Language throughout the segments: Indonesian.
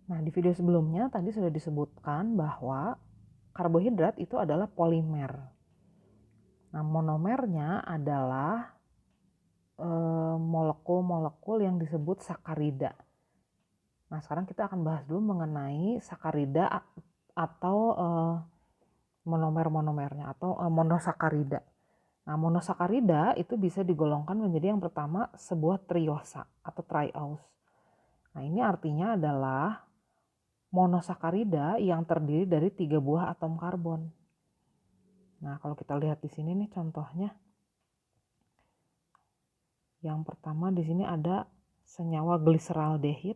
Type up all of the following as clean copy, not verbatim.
Nah, di video sebelumnya tadi sudah disebutkan bahwa karbohidrat itu adalah polimer. Nah, monomernya adalah molekul-molekul yang disebut sakarida. Nah, sekarang kita akan bahas dulu mengenai sakarida atau monomer-monomernya atau monosakarida. Nah, monosakarida itu bisa digolongkan menjadi yang pertama sebuah triosa atau triose. Nah, ini artinya adalah monosakarida yang terdiri dari 3 buah atom karbon. Nah, kalau kita lihat di sini nih contohnya. Yang pertama di sini ada senyawa gliseraldehid.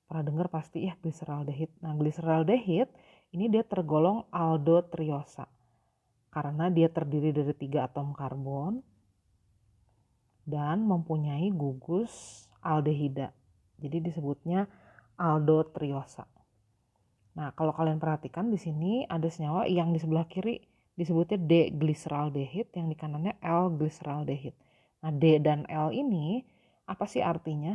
Pernah dengar pasti ya gliseraldehid. Nah, gliseraldehid ini dia tergolong aldotriosa karena dia terdiri dari 3 atom karbon dan mempunyai gugus aldehida. Jadi disebutnya aldotriosa. Nah, kalau kalian perhatikan di sini ada senyawa yang di sebelah kiri disebutnya D-gliseraldehid, yang di kanannya L-gliseraldehid. Nah, D dan L ini apa sih artinya?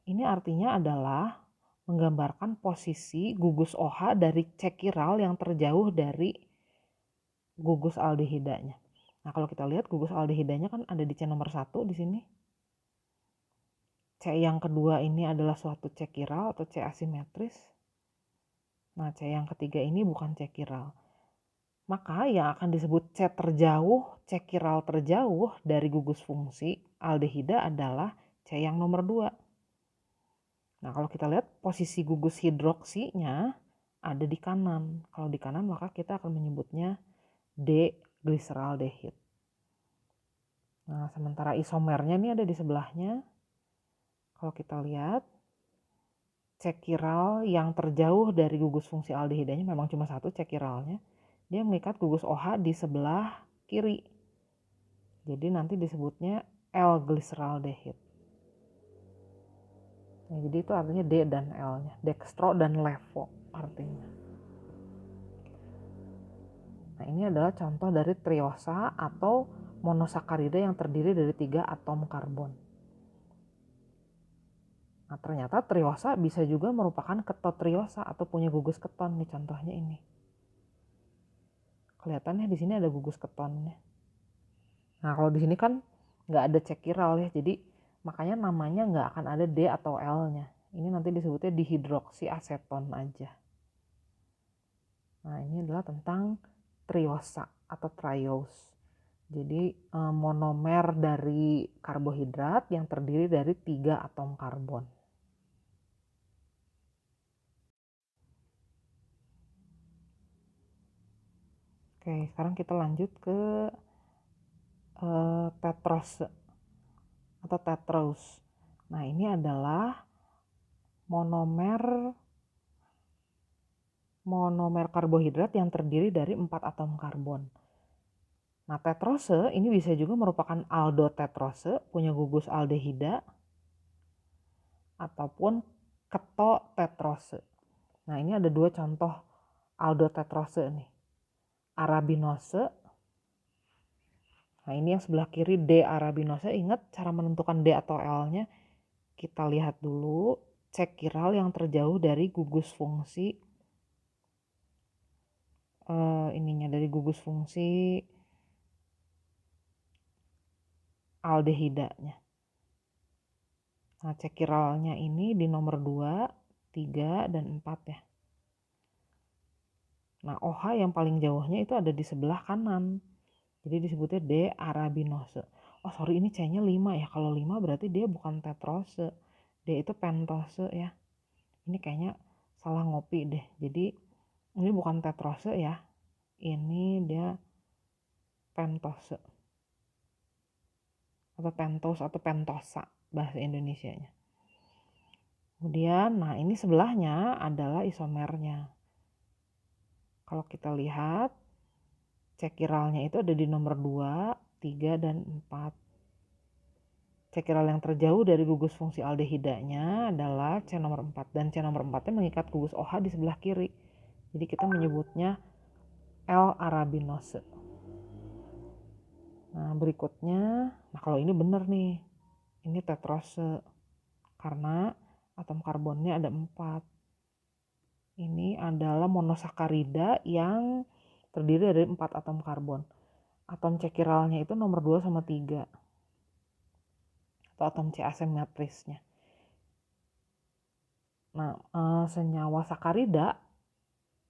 Ini artinya adalah menggambarkan posisi gugus OH dari cekiral yang terjauh dari gugus aldehidanya. Nah, kalau kita lihat gugus aldehidanya kan ada di C nomor 1 di sini. C yang kedua ini adalah suatu cekiral atau C asimetris. Nah, C yang ketiga ini bukan cekiral. Maka yang akan disebut C terjauh, cekiral terjauh dari gugus fungsi aldehida adalah C yang nomor 2. Nah, kalau kita lihat posisi gugus hidroksinya ada di kanan. Kalau di kanan maka kita akan menyebutnya D-gliseraldehid. Nah, sementara isomernya ini ada di sebelahnya. Kalau kita lihat, cekiral yang terjauh dari gugus fungsi aldehidanya memang cuma satu cekiralnya. Dia mengikat gugus OH di sebelah kiri. Jadi nanti disebutnya L-gliseraldehid. Nah, jadi itu artinya D dan L-nya. Dextro dan levo artinya. Nah, ini adalah contoh dari triosa atau monosakarida yang terdiri dari 3 atom karbon. Nah, ternyata triosa bisa juga merupakan ketotriosa atau punya gugus keton nih, contohnya ini. Kelihatannya di sini ada gugus ketonnya. Nah, kalau di sini kan nggak ada cekiral ya, jadi makanya namanya nggak akan ada D atau L-nya. Ini nanti disebutnya dihidroksiaseton aja. Nah, ini adalah tentang triosa atau triose. Jadi monomer dari karbohidrat yang terdiri dari 3 atom karbon. Oke, sekarang kita lanjut ke tetrose atau tetrose. Nah, ini adalah monomer karbohidrat yang terdiri dari 4 atom karbon. Nah, tetrose ini bisa juga merupakan aldotetrose, punya gugus aldehida, ataupun ketotetrose. Nah, ini ada 2 contoh aldotetrose nih. Arabinose. Nah, ini yang sebelah kiri D arabinose. Ingat cara menentukan D atau L-nya. Kita lihat dulu cekiral yang terjauh dari gugus fungsi dari gugus fungsi aldehidanya. Nah, cekiralnya ini di nomor 2, 3, dan 4 ya. Nah, OH yang paling jauhnya itu ada di sebelah kanan. Jadi disebutnya D arabinose. Oh sorry, ini C-nya 5 ya. Kalau 5 berarti dia bukan tetrose. D itu pentose ya. Ini kayaknya salah ngopi deh. Jadi ini bukan tetrose ya. Ini dia pentose. Atau pentose atau pentosa bahasa Indonesianya. Kemudian, nah ini sebelahnya adalah isomernya. Kalau kita lihat, cekiralnya itu ada di nomor 2, 3, dan 4. Cekiral yang terjauh dari gugus fungsi aldehidanya adalah C nomor 4. Dan C nomor 4-nya mengikat gugus OH di sebelah kiri. Jadi kita menyebutnya L-arabinose. Nah berikutnya, nah kalau ini benar nih. Ini tetrose. Karena atom karbonnya ada 4. Ini adalah monosakarida yang terdiri dari 4 atom karbon. Atom C chiralnya itu nomor 2 sama 3. Atau atom C asimetrisnya. Nah, senyawa sakarida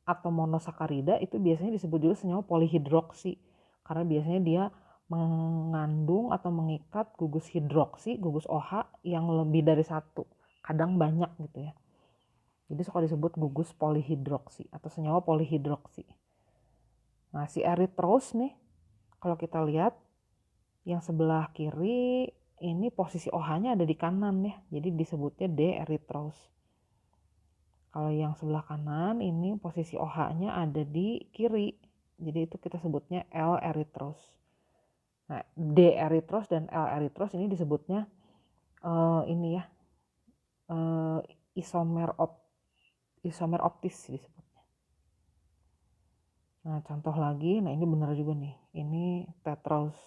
atau monosakarida itu biasanya disebut juga senyawa polihidroksi. Karena biasanya dia mengandung atau mengikat gugus hidroksi, gugus OH yang lebih dari 1. Kadang banyak gitu ya. Jadi suka disebut gugus polihidroksi atau senyawa polihidroksi. Nah, si erythrose nih, kalau kita lihat yang sebelah kiri ini posisi OH-nya ada di kanan ya. Jadi disebutnya D-erythrose. Kalau yang sebelah kanan ini posisi OH-nya ada di kiri. Jadi itu kita sebutnya L-erythrose. Nah, D-erythrose dan L-erythrose ini disebutnya ini ya. Isomer optis disebutnya. Nah, contoh lagi, nah ini benar juga nih. Ini tetrose.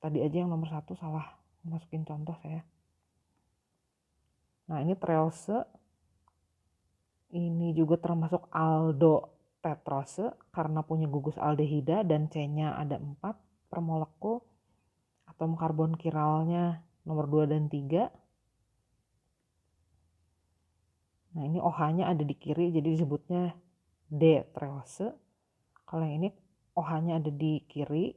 Tadi aja yang nomor 1 salah masukin contoh saya. Nah, ini treose. Ini juga termasuk aldotetrose karena punya gugus aldehida dan C-nya ada 4 per molekul. Atom karbon kiralnya nomor 2 dan 3. Nah, ini OH-nya ada di kiri jadi disebutnya D-treose. Kalau yang ini OH-nya ada di kiri,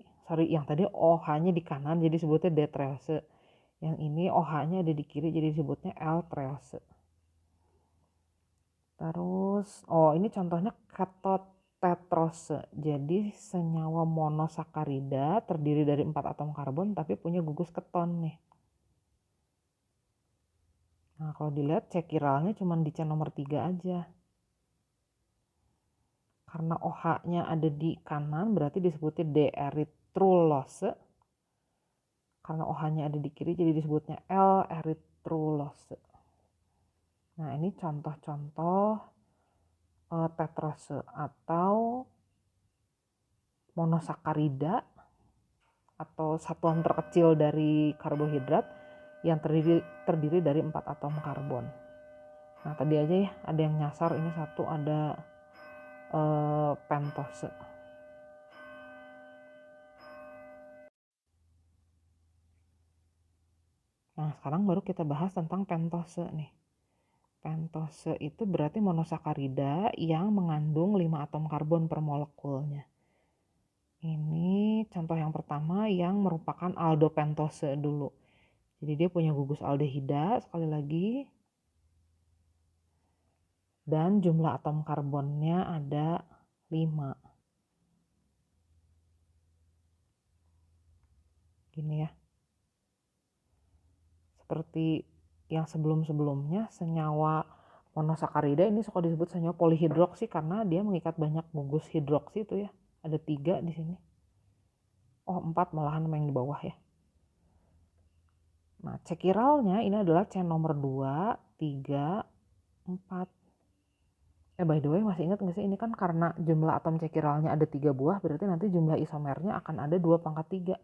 yang tadi OH-nya di kanan jadi disebutnya D-treose. Yang ini OH-nya ada di kiri jadi disebutnya L-treose. Terus, ini contohnya ketotetrose. Jadi senyawa monosakarida terdiri dari 4 atom karbon tapi punya gugus keton nih. Nah, kalau dilihat C chiralnya cuma di C nomor 3 aja. Karena OH-nya ada di kanan berarti disebutnya D-erythrulose. Karena OH-nya ada di kiri jadi disebutnya L-erythrulose. Nah, ini contoh-contoh tetrose atau monosakarida atau satuan terkecil dari karbohidrat yang terdiri dari 4 atom karbon. Nah, tadi aja ya ada yang nyasar, ini satu ada pentose. Nah, sekarang baru kita bahas tentang pentose nih. Pentose itu berarti monosakarida yang mengandung 5 atom karbon per molekulnya. Ini contoh yang pertama yang merupakan aldopentose dulu. Jadi dia punya gugus aldehida sekali lagi. Dan jumlah atom karbonnya ada 5. Gini ya. Seperti yang sebelum-sebelumnya senyawa monosakarida ini suka disebut senyawa polihidroksi karena dia mengikat banyak gugus hidroksi itu ya. Ada 3 di sini. 4 malahan yang di bawah ya. Nah, C chiralnya ini adalah C nomor 2, 3, 4. By the way, masih ingat nggak sih? Ini kan karena jumlah atom C chiralnya ada 3 buah, berarti nanti jumlah isomernya akan ada 2/3.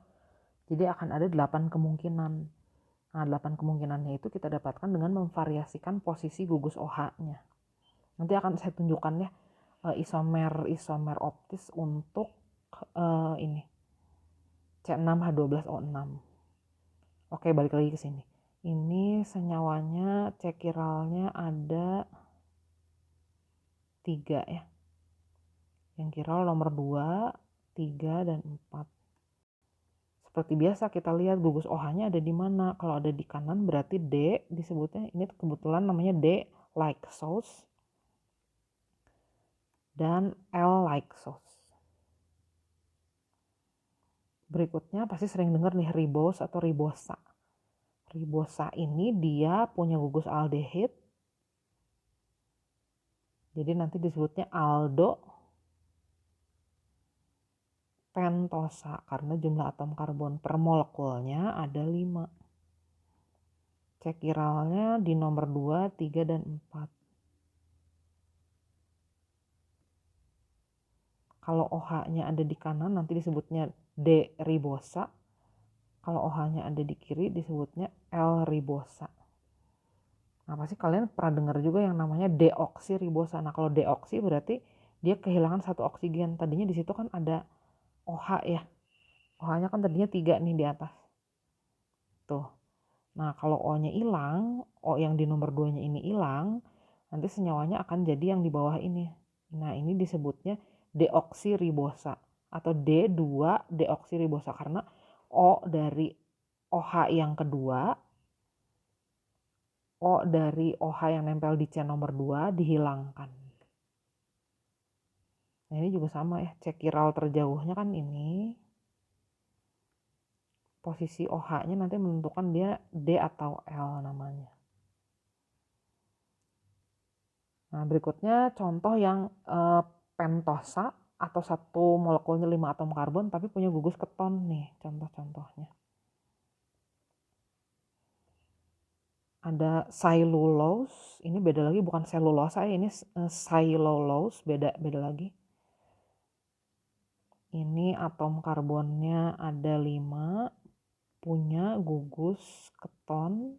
Jadi akan ada 8 kemungkinan. Nah, 8 kemungkinannya itu kita dapatkan dengan memvariasikan posisi gugus OH-nya. Nanti akan saya tunjukkan ya isomer optis untuk ini C6H12O6. Oke, balik lagi ke sini. Ini senyawanya C chiralnya ada 3 ya. Yang chiral nomor 2, 3, dan 4. Seperti biasa kita lihat gugus OH-nya ada di mana. Kalau ada di kanan berarti D disebutnya, ini kebetulan namanya D-lysose dan L-lysose. Berikutnya pasti sering dengar nih ribose atau ribosa. Ribosa ini dia punya gugus aldehid. Jadi nanti disebutnya aldo pentosa karena jumlah atom karbon per molekulnya ada 5. C chiralnya di nomor 2, 3, dan 4. Kalau OH-nya ada di kanan nanti disebutnya D-ribosa. Kalau OH-nya ada di kiri disebutnya L-ribosa. Nah, pasti kalian pernah dengar juga yang namanya deoksiribosa. Nah, kalau deoksi berarti dia kehilangan satu oksigen. Tadinya di situ kan ada OH ya. OH-nya kan tadinya 3 nih di atas. Tuh. Nah, kalau O-nya hilang, O yang di nomor 2-nya ini hilang, nanti senyawanya akan jadi yang di bawah ini. Nah, ini disebutnya deoksiribosa atau D2-deoksiribosa karena O dari OH yang kedua, O dari OH yang nempel di C nomor 2 dihilangkan. Nah, ini juga sama ya, C chiral terjauhnya kan ini. Posisi OH-nya nanti menentukan dia D atau L namanya. Nah, berikutnya contoh yang pentosa atau satu molekulnya 5 atom karbon tapi punya gugus keton nih, contoh-contohnya. Ada cellulose, ini beda lagi, bukan selulosa ya, ini cellulose, beda lagi. Ini atom karbonnya ada 5, punya gugus keton.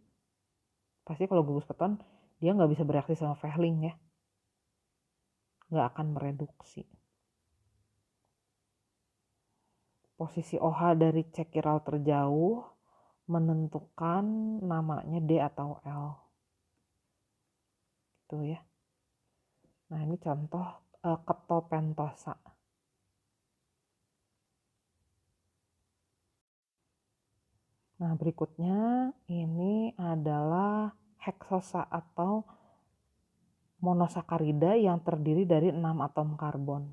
Pasti kalau gugus keton dia nggak bisa bereaksi sama Fehling ya, nggak akan mereduksi. Posisi OH dari C chiral terjauh menentukan namanya D atau L. Gitu ya. Nah, ini contoh ketopentosa. Nah, berikutnya ini adalah heksosa atau monosakarida yang terdiri dari 6 atom karbon.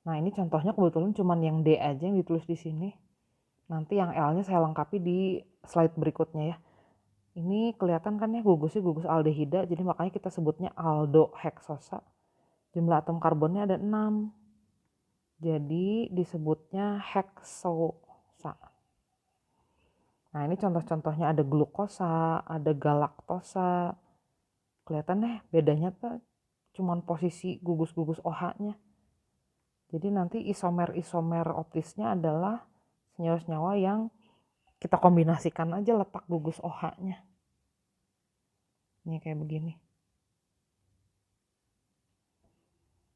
Nah, ini contohnya kebetulan cuma yang D aja yang ditulis di sini. Nanti yang L-nya saya lengkapi di slide berikutnya ya. Ini kelihatan kan ya gugusnya gugus aldehida, jadi makanya kita sebutnya aldoheksosa. Jumlah atom karbonnya ada 6. Jadi disebutnya heksosa. Nah, ini contoh-contohnya ada glukosa, ada galaktosa. Kelihatan deh bedanya tuh cuman posisi gugus-gugus OH-nya. Jadi nanti isomer-isomer optisnya adalah senyawa-senyawa yang kita kombinasikan aja letak gugus OH-nya. Ini kayak begini.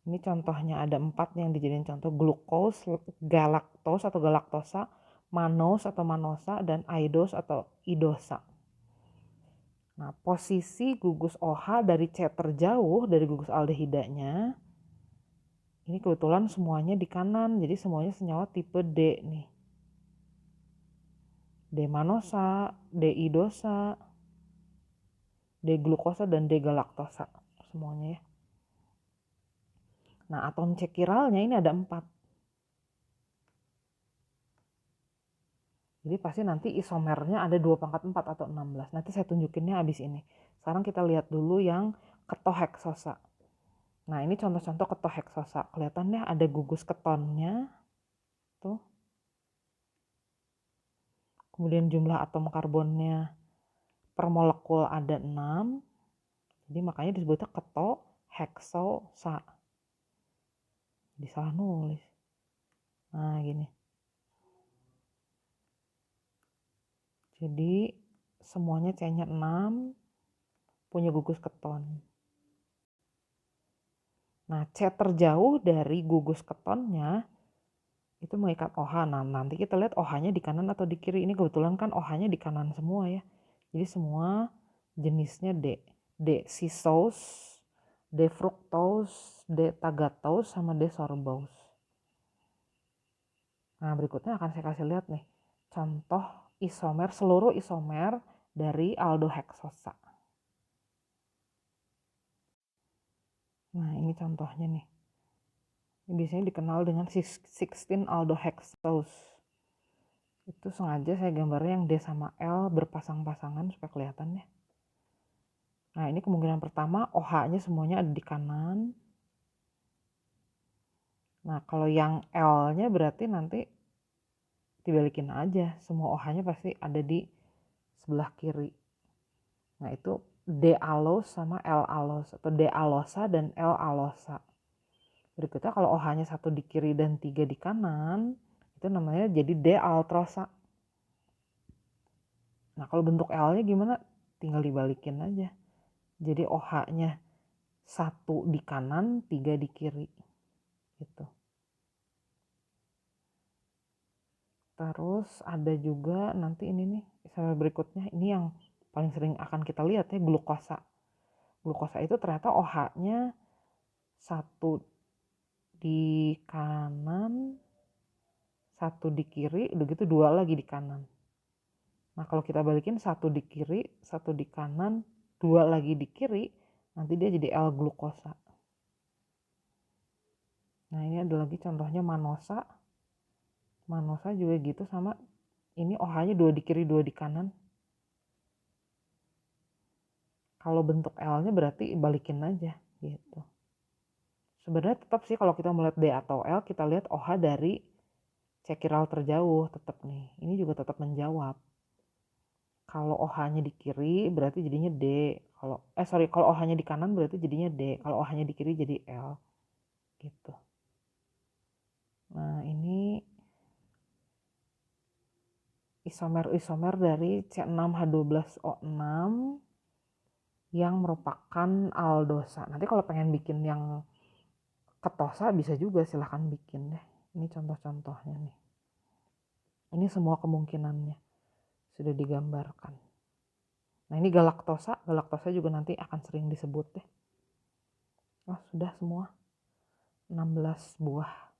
Ini contohnya ada 4 yang dijadiin contoh, glukos, galaktos atau galaktosa, manos atau manosa, dan aidos atau idosa. Nah, posisi gugus OH dari C terjauh dari gugus aldehidanya, ini kebetulan semuanya di kanan, jadi semuanya senyawa tipe D nih. D manosa, D idosa, D glukosa, dan D galaktosa. Semuanya ya. Nah, atom C chiralnya ini ada 4. Jadi pasti nanti isomernya ada 2/4 atau 16. Nanti saya tunjukinnya abis ini. Sekarang kita lihat dulu yang ketoheksosa. Nah, ini contoh-contoh ketoheksosa. Kelihatannya ada gugus ketonnya. Tuh. Kemudian jumlah atom karbonnya per molekul ada 6. Jadi makanya disebutnya ketoheksosa. Jadi salah nulis. Nah, gini. Jadi semuanya C-nya 6, punya gugus keton. Nah, C terjauh dari gugus ketonnya itu mengikat OH. Nah, nanti kita lihat OH-nya di kanan atau di kiri. Ini kebetulan kan OH-nya di kanan semua ya. Jadi semua jenisnya D. D sisos, D fructose, D tagatose, sama D sorbose. Nah, berikutnya akan saya kasih lihat nih contoh isomer, seluruh isomer dari aldoheksosa. Nah, ini contohnya nih. Ini biasanya dikenal dengan 16 aldohexose. Itu sengaja saya gambarnya yang D sama L berpasang-pasangan supaya kelihatan ya. Nah, ini kemungkinan pertama OH-nya semuanya ada di kanan. Nah, kalau yang L-nya berarti nanti dibalikin aja. Semua OH-nya pasti ada di sebelah kiri. Nah, itu D-alos sama L-alos atau D-alosa dan L-alosa. Berikutnya kalau OH-nya 1 di kiri dan 3 di kanan, itu namanya jadi D-altrosa. Nah, kalau bentuk L-nya gimana? tinggal dibalikin aja. Jadi OH-nya 1 di kanan, 3 di kiri. Gitu. Terus ada juga nanti ini nih, isomer berikutnya. Ini yang paling sering akan kita lihat ya, glukosa. Glukosa itu ternyata OH-nya 1 di kanan, 1 di kiri, udah gitu 2 lagi di kanan. Nah kalau kita balikin 1 di kiri, 1 di kanan, 2 lagi di kiri, nanti dia jadi L-glukosa. Nah ini ada lagi contohnya manosa. Manosa juga gitu sama, ini OH-nya 2 di kiri, 2 di kanan. Kalau bentuk L-nya berarti balikin aja gitu. Sebenarnya tetap sih kalau kita melihat D atau L, kita lihat OH dari C chiral terjauh tetap nih. Ini juga tetap menjawab. Kalau OH-nya di kiri berarti jadinya D. Kalau OH-nya di kanan berarti jadinya D. Kalau OH-nya di kiri jadi L. Gitu. Nah, ini isomer-isomer dari C6H12O6 yang merupakan aldosa. Nanti kalau pengen bikin yang ketosa bisa juga, silahkan bikin deh. Ini contoh-contohnya nih. Ini semua kemungkinannya sudah digambarkan. Nah ini galaktosa juga nanti akan sering disebut deh. Oh sudah semua 16 buah.